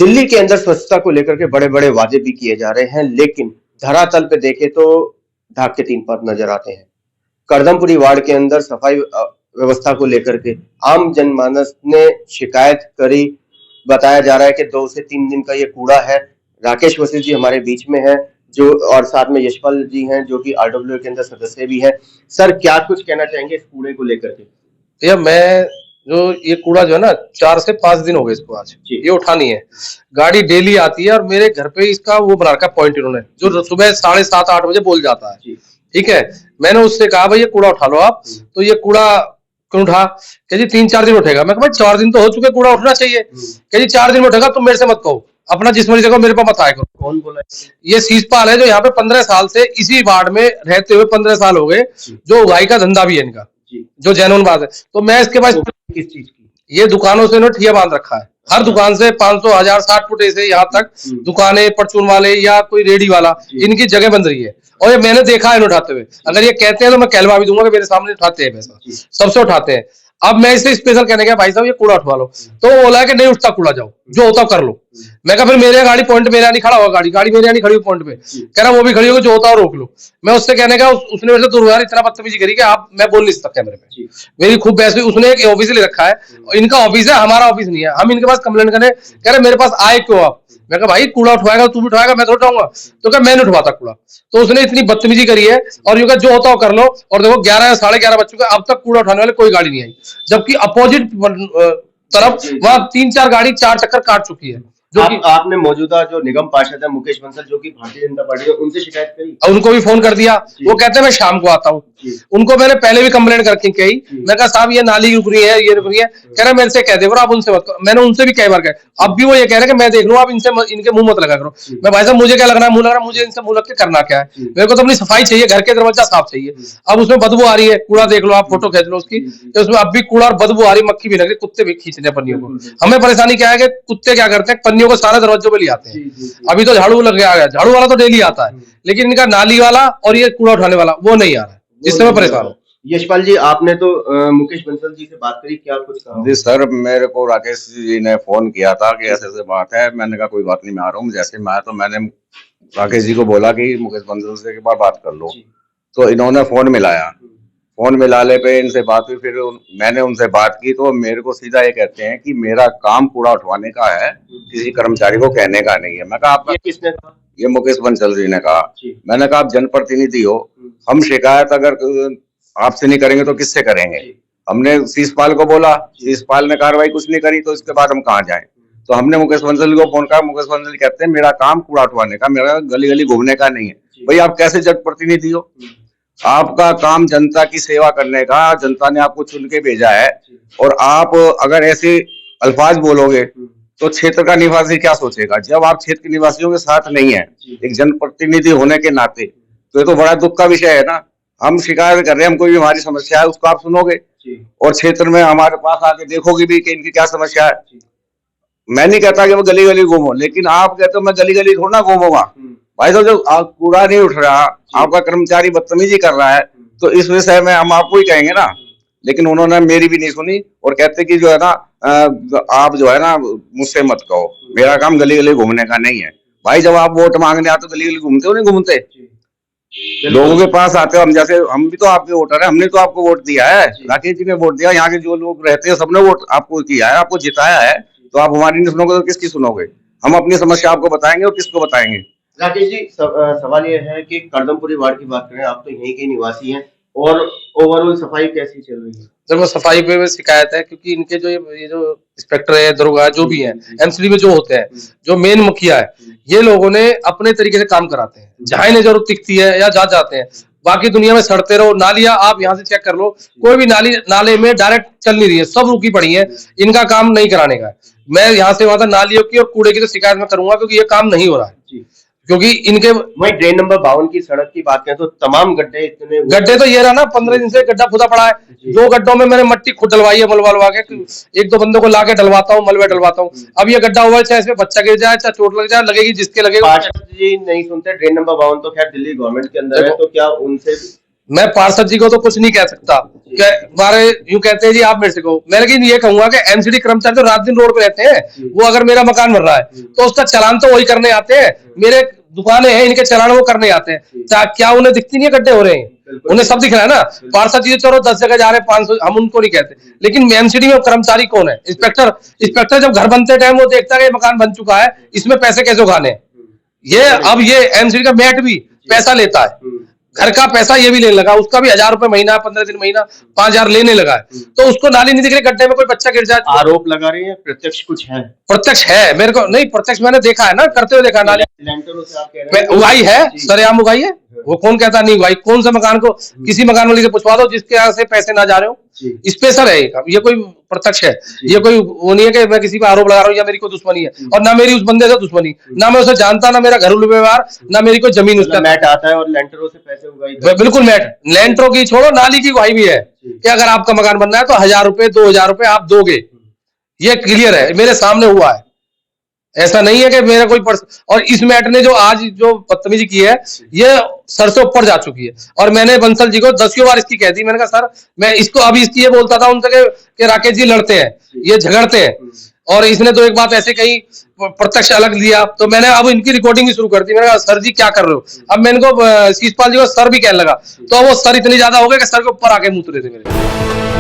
दिल्ली के अंदर स्वच्छता को लेकर के बड़े बड़े वादे भी किए जा रहे हैं, लेकिन धरातल पे देखें तो ढाक के तीन पर नजर आते हैं। करदमपुरी वार्ड के अंदर सफाई व्यवस्था को लेकर के आम जनमानस ने शिकायत करी। बताया जा रहा है कि 2 से 3 दिन का ये कूड़ा है। राकेश वसीफ जी हमारे बीच में है, जो और साथ में यशपाल जी हैं, जो कि आरडब्ल्यू के अंदर सदस्य भी हैं। सर, क्या कुछ कहना चाहेंगे इस कूड़े को लेकर के? भैया, मैं जो ये कूड़ा जो है ना 4 से 5 दिन हो गए इसको आज ये उठानी है। गाड़ी डेली आती है और मेरे घर पे इसका वो बना रखा पॉइंट इन्होंने, जो सुबह 7:30-8 बजे बोल जाता है। ठीक है, मैंने उससे कहा भाई ये कूड़ा उठा लो आप, तो ये कूड़ा क्यों उठा? कह जी 3-4 दिन उठेगा। मैं कहा भाई 4 दिन तो हो चुके, कूड़ा उठना चाहिए। कह जी 4 दिन में उठेगा, तुम मेरे से मत कहो, अपना जिस मर्जी जगह मेरे पास मत आया करो। कौन बोला? ये शीशपाल है, जो यहाँ पे 15 साल से इसी वार्ड में रहते हुए 15 साल हो गए, जो उगाई का धंधा भी है इनका, जो जेन्युइन बात है। तो मैं इसके पास किस चीज की? ये दुकानों से इन्होंने ठिया बांध रखा है, हर दुकान से 500, 1000, 60 फुट ऐसे यहाँ तक दुकानें, परचून वाले या कोई रेडी वाला, इनकी जगह बन रही है। और ये मैंने देखा है इन्हें उठाते हुए। अगर ये कहते हैं तो मैं कहलवा भी दूंगा कि मेरे सामने उठाते हैं पैसा, सबसे उठाते हैं। अब मैं इसे स्पेशल कहने गया भाई साहब ये कूड़ा उठवा लो, तो वो बोला कि नहीं उठता कूड़ा, जाओ जो होता कर लो। मैं कहा फिर मेरे यहाँ गाड़ी पॉइंट, मेरे यहाँ नहीं खड़ा हुआ, गाड़ी मेरे यहाँ नहीं खड़ी हुई पॉइंट पे। कह रहा वो भी खड़ी होगी, जो होता है रोक लो। मैं उससे कहने का, उसने मेरे से दुर्व्यवहार इतना बदतमीजी करी कि आप, मैं बोल नहीं सकता कैमरे पे, मेरी खूब बहस हुई। उसने एक ऑफिस ले रखा है, इनका ऑफिस है, हमारा ऑफिस नहीं है। हम इनके पास कंप्लेंट करें, कह रहे मेरे पास आए क्यों आप? मैं कहा भाई कूड़ा उठवाएगा तू भी उठाएगा, मैं तो उठाऊंगा। तो क्या मैं नहीं उठवाता कूड़ा? तो उसने इतनी बदतमीजी करी है और यूं जो होता हो कर लो। और देखो 11 या 11:30 बज चुके, अब तक कूड़ा उठाने वाले कोई गाड़ी नहीं आई, जबकि अपोजिट तरफ वहां 3-4 गाड़ी 4 चक्कर काट चुकी है। जो आपने मौजूदा जो निगम पार्षद है मुकेश बंसल, जो कि भारतीय जनता पार्टी है, उनसे शिकायत करी? उनको भी फोन कर दिया, वो कहते हैं मैं शाम को आता हूँ। उनको मैंने पहले भी कंप्लेंट करके कही, मैं कहा साहब ये नाली रुक रही है, ये रुक रही है। कह रहे मेरे से कह दे, आप उनसे मत करो। मैंने उनसे भी कई बार कहा, अब भी वो ये कह रहे हैं कि मैं देख लूँ, आप इनसे इनके मुंह मत लगा करो। मैं भाई साहब मुझे क्या लगना है, मुंह लग रहा है, मुझे इनसे मुंह लग के करना क्या है? मेरे को तो अपनी सफाई चाहिए, घर के दरवाजा साफ चाहिए। अब उसमें बदबू आ रही है, कूड़ा देख लो आप, फोटो खींच लो उसकी, तो उसमें अब भी कूड़ा और बदबू आ रही, मक्खी भी लग रही, कुत्ते भी खींचने पन्नियों को। हमें परेशानी क्या है कि कुत्ते क्या करते हैं, पन्नियों को सारे दरवाजों पे ले आते हैं। अभी तो झाड़ू लग गया, झाड़ू वाला तो डेली आता है, लेकिन इनका नाली वाला और ये कूड़ा उठाने वाला वो नहीं आ रहा है, जिससे मैं परेशान हूँ। यशपाल जी, आपने तो मुकेश बंसल जी से बात करी, क्या कुछ कहा? जी सर, मेरे को राकेश जी ने फोन किया था कि ऐसे ऐसे बात है। मैंने कहा कोई बात नहीं, मैं आ रहा हूँ। जैसे मैं तो मैंने राकेश जी को बोला कि मुकेश बंसल से एक बार बात कर लो, तो इन्होंने फोन मिलाया। फोन मिलाने पे इनसे बात हुई, फिर मैंने उनसे बात की, तो मेरे को सीधा ये कहते हैं कि मेरा काम कूड़ा उठवाने का है, किसी कर्मचारी को कहने का नहीं है। मैं कहा आपका किसने कहा? ये मुकेश बंसल जी ने कहा। मैंने कहा आप जनप्रतिनिधि हो, हम शिकायत अगर आपसे नहीं करेंगे तो किससे करेंगे? हमने शीशपाल को बोला, शीशपाल ने कार्रवाई कुछ नहीं करी, तो इसके बाद हम कहाँ जाएं? तो हमने मुकेश बंसल को फोन करा। मुकेश बंसल कहते हैं मेरा काम कूड़ा उठवाने का, मेरा गली गली घूमने का नहीं है। भाई आप कैसे जनप्रतिनिधि हो? आपका काम जनता की सेवा करने का, जनता ने आपको चुन के भेजा है, और आप अगर ऐसे अल्फाज बोलोगे तो क्षेत्र का निवासी क्या सोचेगा? जब आप क्षेत्र के निवासियों के साथ नहीं है एक जनप्रतिनिधि होने के नाते, तो ये तो बड़ा दुख का विषय है ना। हम शिकायत कर रहे हैं, हमको भी हमारी समस्या है, उसको आप सुनोगे और क्षेत्र में हमारे पास आके देखोगे भी कि इनकी क्या समस्या है। मैं नहीं कहता कि वो गली गली घूमो, लेकिन आप कहते हो मैं गली गली थोड़ा ना घूमूंगा। भाई साहब, जब कूड़ा नहीं उठ रहा, आपका कर्मचारी बदतमीजी कर रहा है, तो इस विषय में हम आपको ही कहेंगे ना। लेकिन उन्होंने मेरी भी नहीं सुनी और कहते कि जो है ना आप जो है ना मुझसे मत कहो, मेरा काम गली गली घूमने का नहीं है। भाई जब आप वोट मांगने आते हो गली गली घूमते हो, नहीं घूमते? लोगों के पास आते हो, हम जैसे हम भी तो आपके वोटर हैं, हमने तो आपको वोट दिया है, राकेश जी ने वोट दिया, यहाँ के जो लोग रहते हैं सबने वोट आपको किया है, आपको जिताया है। तो आप हमारी नहीं सुनोगे तो किसकी सुनोगे? हम अपनी समस्या आपको बताएंगे और किसको बताएंगे? राकेश जी, सवाल यह है कि करदमपुरी वार्ड की बात करें, आप तो यहीं के निवासी हैं, और ओवरऑल सफाई कैसी चल रही है? देखो सफाई पे शिकायत है, क्योंकि इनके जो ये जो इंस्पेक्टर है, दरोगा जो भी है, एमसीडी में जो होते हैं, जो मेन मुखिया है, ये लोगों ने अपने तरीके से काम कराते हैं, जहां इन्हें जरूरत दिखती है या जा जाते हैं। बाकी दुनिया में सड़ते रहो। नालियां आप यहाँ से चेक कर लो, कोई भी नाले में डायरेक्ट चल नहीं रही है, सब रुकी पड़ी है। इनका काम नहीं कराने का है। मैं यहाँ से वहां तक नालियों की और कूड़े की तो शिकायत मैं करूंगा, क्योंकि ये काम नहीं हो रहा है। क्योंकि इनके वही ड्रेन नंबर 52 की सड़क की बात करें तो तमाम गड्ढे तो ये रहा ना, 15 दिन से गड्ढा खुदा पड़ा है। 2 गड्ढों में मैंने मट्टी खुद डलवाई है, मलवा के 1-2 बंदों को लाके डलवाता हूँ, मलबे डलवाता हूँ। अब ये गड्ढा हुआ है, चाहे इसमें बच्चा गिर जाए, चाहे चोट लग जाए, लगेगी जिसके लगेगा। पार्षद जी नहीं सुनते। ड्रेन नंबर 52 तो खैर दिल्ली गवर्नमेंट के अंदर है, तो क्या उनसे मैं पार्षद जी को तो कुछ नहीं कह सकता, हमारे यूं कहते हैं जी आप मेरे से कहो, मैं लेकिन ये कहूंगा कि एमसीडी कर्मचारी तो रात दिन रोड पे रहते हैं, वो अगर मेरा मकान बन रहा है तो उसका चालान तो वही करने आते हैं, मेरे दुकानें हैं इनके चालान वो करने आते हैं, क्या उन्हें दिखती नहीं है गड्ढे हो रहे हैं? उन्हें सब दिख रहा है ना। पार्षद जी चलो 10 जगह जा रहे हैं 500, हम उनको नहीं कहते, लेकिन एमसीडी में कर्मचारी कौन है? इंस्पेक्टर जब घर बनते टाइम वो देखता है मकान बन चुका है, इसमें पैसे कैसे उगाने हैं, ये अब ये एमसीडी का मैट भी पैसा लेता है, घर का पैसा ये भी लेने लगा, उसका भी 1000 रुपए महीना, 15 दिन महीना 5000 लेने लगा है, तो उसको नाली नहीं दिख रही, गड्ढे में कोई बच्चा गिर जाए। आरोप लगा रहे हैं, प्रत्यक्ष कुछ है? प्रत्यक्ष है मेरे को नहीं, प्रत्यक्ष मैंने देखा है ना, करते हुए देखा, नाली लेंटरों से आप कह रहे हैं उगाई है, सरेआम उगाई है, वो कौन कहता नहीं उगाई? कौन सा मकान को किसी मकान वाले से पूछवा दो जिसके यहाँ से पैसे ना जा रहे हो, स्पेशल है ये कोई प्रत्यक्ष है, ये कोई वो नहीं है कि मैं किसी पे आरोप लगा रहा हूँ या मेरी कोई दुश्मनी है, और ना मेरी उस बंदे से दुश्मनी, ना मैं उसे जानता, ना मेरा घरेलू व्यवहार, ना मेरी कोई जमीन उसका। मैट आता है और लेंटरों से पैसे उगाई? बिल्कुल मैट, लेंटरों की छोड़ो, नाली की उगाई भी है कि अगर आपका मकान बनना है तो 1000 रुपए 2000 रुपए आप दोगे, ये क्लियर है, मेरे सामने हुआ है, ऐसा नहीं है कि मेरा कोई और इस मैट ने जो आज जो बदतमीजी की है ये सर से ऊपर जा चुकी है, और मैंने बंसल जी को 10 बार इसकी कह दी, मैंने कहा सर मैं इसको अभी इसकी ये बोलता था उनसे कि राकेश जी लड़ते हैं, ये झगड़ते हैं, और इसने तो एक बात ऐसे कही, प्रत्यक्ष अलग लिया, तो मैंने अब इनकी रिकॉर्डिंग भी शुरू कर दी, मैंने कहा सर जी क्या कर रहे हो? अब मैं इनको शीशपाल जी को सर भी कहने लगा, तो वो सर इतनी ज्यादा हो गए कि सर के ऊपर आके मुँह रहे थे मेरे।